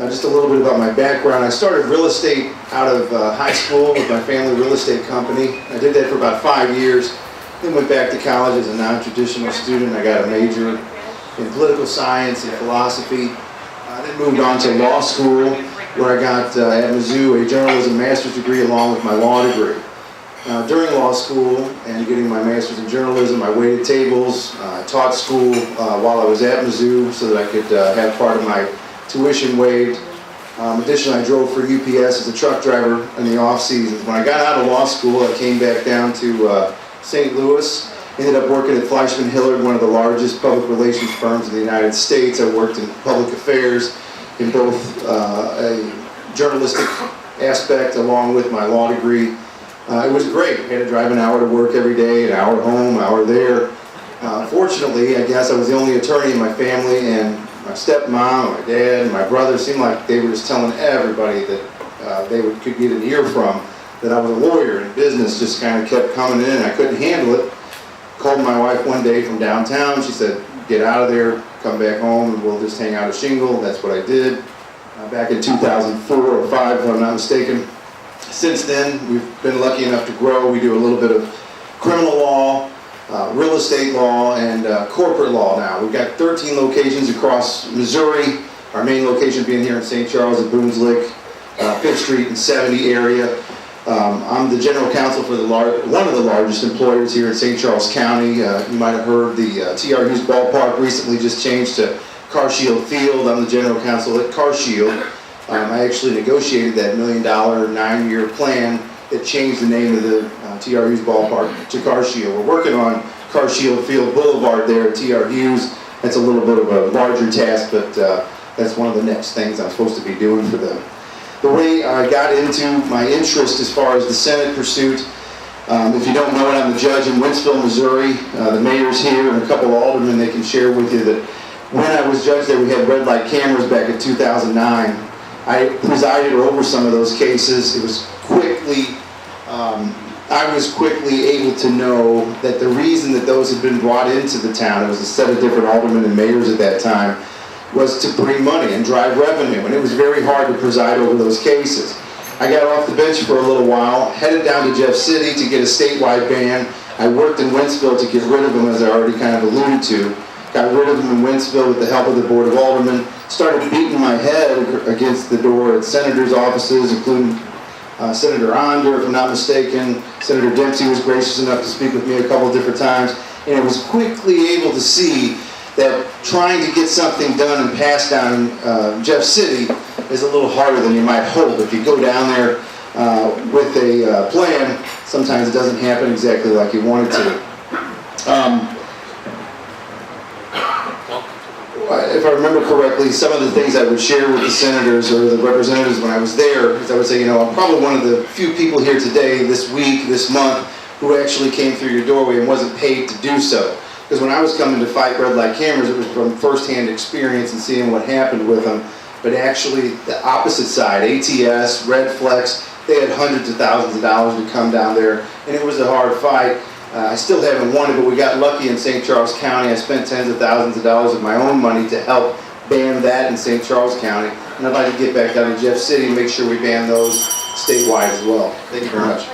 Just a little bit about my background. I started real estate out of high school with my family real estate company. I did that for about 5 years. Then went back to college as a non-traditional student. I got a major in political science and philosophy. Then moved on to law school, where I got at Mizzou a journalism master's degree along with my law degree. During law school and getting my master's in journalism, I waited tables. I taught school while I was at Mizzou so that I could have part of my tuition waived. Additionally, I drove for UPS as a truck driver in the off seasons. When I got out of law school, I came back down to St. Louis. Ended up working at Fleischman Hillard, one of the largest public relations firms in the United States. I worked in public affairs in both a journalistic aspect along with my law degree. It was great. I had to drive an hour to work every day, an hour home, an hour there. Fortunately, I guess I was the only attorney in my family, and my stepmom, my dad, and my brother seemed like they were just telling everybody that they could get an ear from that I was a lawyer, and business just kind of kept coming in. I couldn't handle it. Called my wife one day from downtown. She said, "Get out of there, come back home, and we'll just hang out a shingle." That's what I did back in 2004 or 5, if I'm not mistaken. Since then, we've been lucky enough to grow. We do a little bit of criminal law, real estate law, and corporate law now. We've got 13 locations across Missouri, our main location being here in St. Charles at Boonslick, 5th Street and 70 area. I'm the general counsel for one of the largest employers here in St. Charles County. You might have heard the T.R. Hughes Ballpark recently just changed to CarShield Field. I'm the general counsel at CarShield. I actually negotiated that $1 million 9-year plan that changed the name of the T.R. Hughes Ballpark to CarShield. We're working on CarShield Field Boulevard there at T.R. Hughes. That's a little bit of a larger task, but that's one of the next things I'm supposed to be doing for them. The way I got into my interest as far as the Senate pursuit, if you don't know it, I'm the judge in Wentzville, Missouri. The mayor's here and a couple of aldermen, they can share with you that when I was judge there, we had red light cameras back in 2009. I presided over some of those cases. It was I was quickly able to know that the reason that those had been brought into the town, it was a set of different aldermen and mayors at that time, was to bring money and drive revenue, and it was very hard to preside over those cases. I got off the bench for a little while, headed down to Jeff City to get a statewide ban. I worked in Wentzville to get rid of them, as I already kind of alluded to. Got rid of them in Wentzville with the help of the Board of Aldermen. Started beating my head against the door at senators' offices, including Senator Onder, if I'm not mistaken. Senator Dempsey was gracious enough to speak with me a couple of different times, and I was quickly able to see that trying to get something done and passed down in Jeff City is a little harder than you might hope. If you go down there with a plan, sometimes it doesn't happen exactly like you want it to. If I remember correctly, some of the things I would share with the senators or the representatives when I was there is I would say, I'm probably one of the few people here today, this week, this month, who actually came through your doorway and wasn't paid to do so. Because when I was coming to fight red light cameras, it was from first-hand experience and seeing what happened with them. But actually, the opposite side, ATS, Red Flex, they had hundreds of thousands of dollars to come down there, and it was a hard fight. I still haven't won it, but we got lucky in St. Charles County. I spent tens of thousands of dollars of my own money to help ban that in St. Charles County. And I'd like to get back down to Jeff City and make sure we ban those statewide as well. Thank you very much.